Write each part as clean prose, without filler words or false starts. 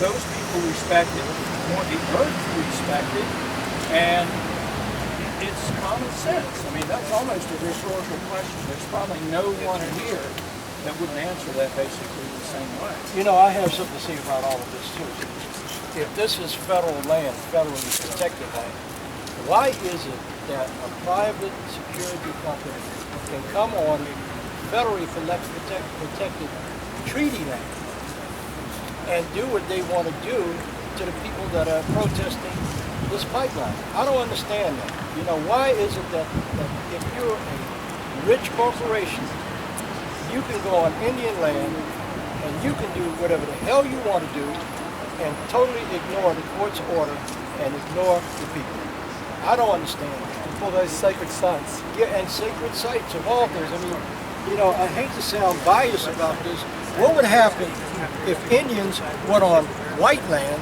those people respect it, want the earth respected, and it's common sense. I mean, that's almost a rhetorical question. There's probably no one here that wouldn't answer that basically the same way. You know, I have something to say about all of this too. If this is federal land, federally protected land, why is it that a private security company can come on federally protected treaty land and do what they want to do to the people that are protesting this pipeline? I don't understand that. You know, why is it that if you're a rich corporation, you can go on Indian land and you can do whatever the hell you want to do and totally ignore the court's order and ignore the people? I don't understand that. For those sacred sites. Yeah, and sacred sites of all things. I mean, you know, I hate to sound biased about this. What would happen if Indians went on white land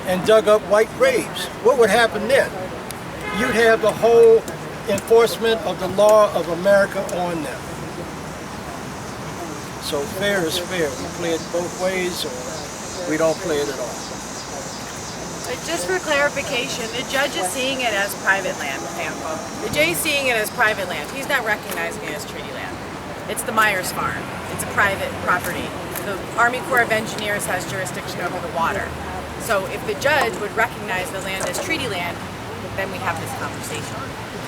and dug up white graves? What would happen then? You'd have the whole enforcement of the law of America on them. So fair is fair. We play it both ways or we don't play it at all. Just for clarification, the judge is seeing it as private land. The judge is seeing it as private land. He's not recognizing it as treaty land. It's the Myers Farm. It's a private property. The Army Corps of Engineers has jurisdiction over the water. So if the judge would recognize the land as treaty land, then we have this conversation.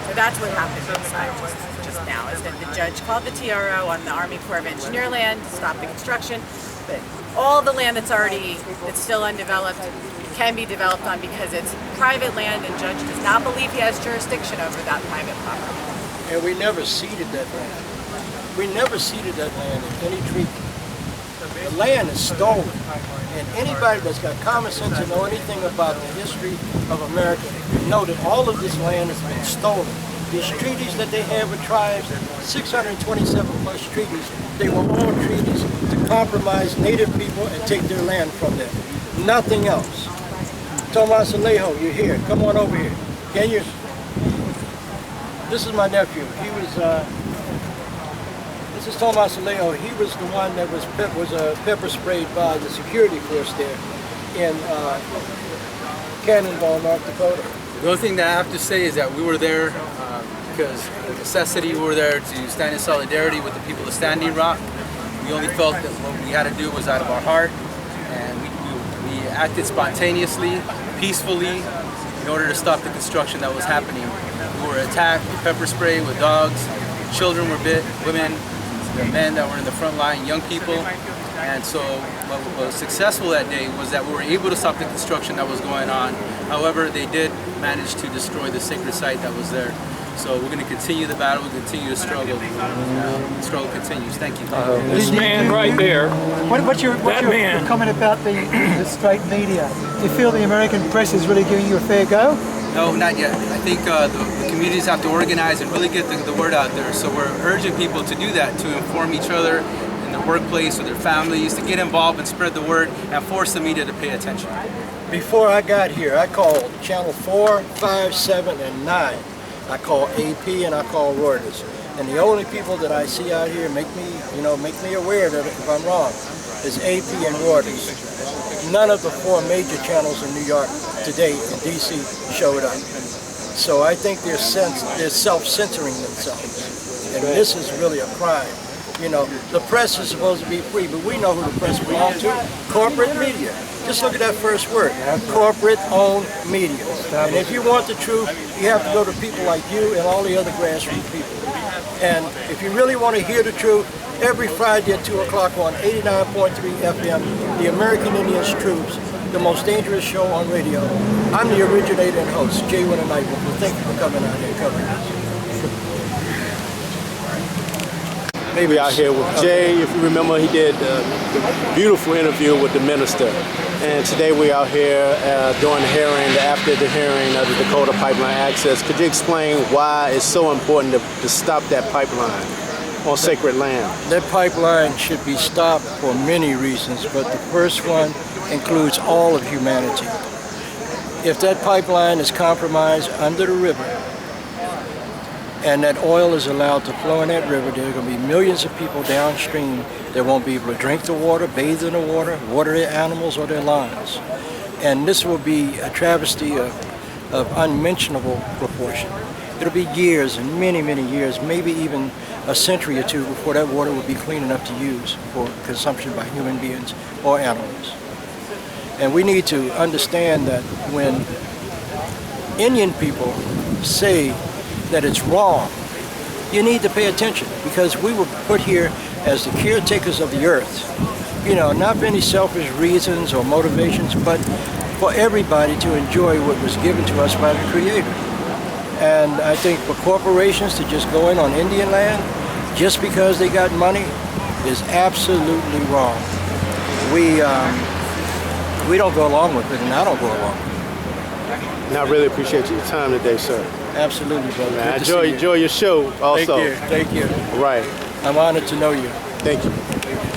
So that's what happened inside just now, is that the judge called the TRO on the Army Corps of Engineer land to stop the construction, but all the land that's still undeveloped can be developed on because it's private land and judge does not believe he has jurisdiction over that private property. And we never ceded that land. We never ceded that land in any treaty. The land is stolen. And anybody that's got common sense and know anything about the history of America know that all of this land has been stolen. These treaties that they have with tribes, 627 plus treaties, they were all treaties to compromise native people and take their land from them. Nothing else. Tomas Alejo, you're here. Come on over here. Can you? This is my nephew. He was, this is Tomas Alejo. He was the one that was pepper sprayed by the security force there in Cannonball, North Dakota. The only thing that I have to say is that we were there because of necessity. We were there to stand in solidarity with the people of Standing Rock. We only felt that what we had to do was out of our heart, and we acted spontaneously, peacefully, in order to stop the construction that was happening. We were attacked with pepper spray, with dogs, children were bit, women, there were men that were in the front line, young people. And so what was successful that day was that we were able to stop the construction that was going on. However, they did manage to destroy the sacred site that was there. So we're going to continue the battle, we'll continue to struggle. The struggle continues. Thank you. This man right there, What's your comment about the straight media? Do you feel the American press is really giving you a fair go? No, not yet. I think the communities have to organize and really get the word out there. So we're urging people to do that, to inform each other in their workplace or their families, to get involved and spread the word and force the media to pay attention. Before I got here, I called Channel 4, 5, 7, and 9. I call AP and I call Reuters. And the only people that I see out here make me aware that if I'm wrong is AP and Reuters. None of the 4 major channels in New York today in DC showed up. So I think they're self-censoring themselves. And this is really a crime. You know, the press is supposed to be free, but we know who the press belongs to. Corporate media. Just look at that first word, corporate-owned media. And if you want the truth, you have to go to people like you and all the other grassroots people. And if you really want to hear the truth, every Friday at 2 o'clock on 89.3 FM, the American Indians Troops, the most dangerous show on radio. I'm the originator and host, Jay Winter Nightwood. Thank you for coming out here and covering this. Maybe out here with Jay. If you remember, he did a beautiful interview with the minister. And today we're out here during the hearing, after the hearing of the Dakota pipeline access. Could you explain why it's so important to stop that pipeline on sacred land? That pipeline should be stopped for many reasons, but the first one includes all of humanity. If that pipeline is compromised under the river, and that oil is allowed to flow in that river, there are going to be millions of people downstream that won't be able to drink the water, bathe in the water, water their animals or their lawns. And this will be a travesty of unmentionable proportion. It'll be years and many, many years, maybe even a century or two before that water will be clean enough to use for consumption by human beings or animals. And we need to understand that when Indian people say that it's wrong, you need to pay attention, because we were put here as the caretakers of the earth. You know, not for any selfish reasons or motivations, but for everybody to enjoy what was given to us by the Creator. And I think for corporations to just go in on Indian land just because they got money is absolutely wrong. We don't go along with it, and I don't go along with it. And I really appreciate your time today, sir. Absolutely, brother. Man, Good to see you. enjoy your show also. Thank you. Right. I'm honored to know you. Thank you.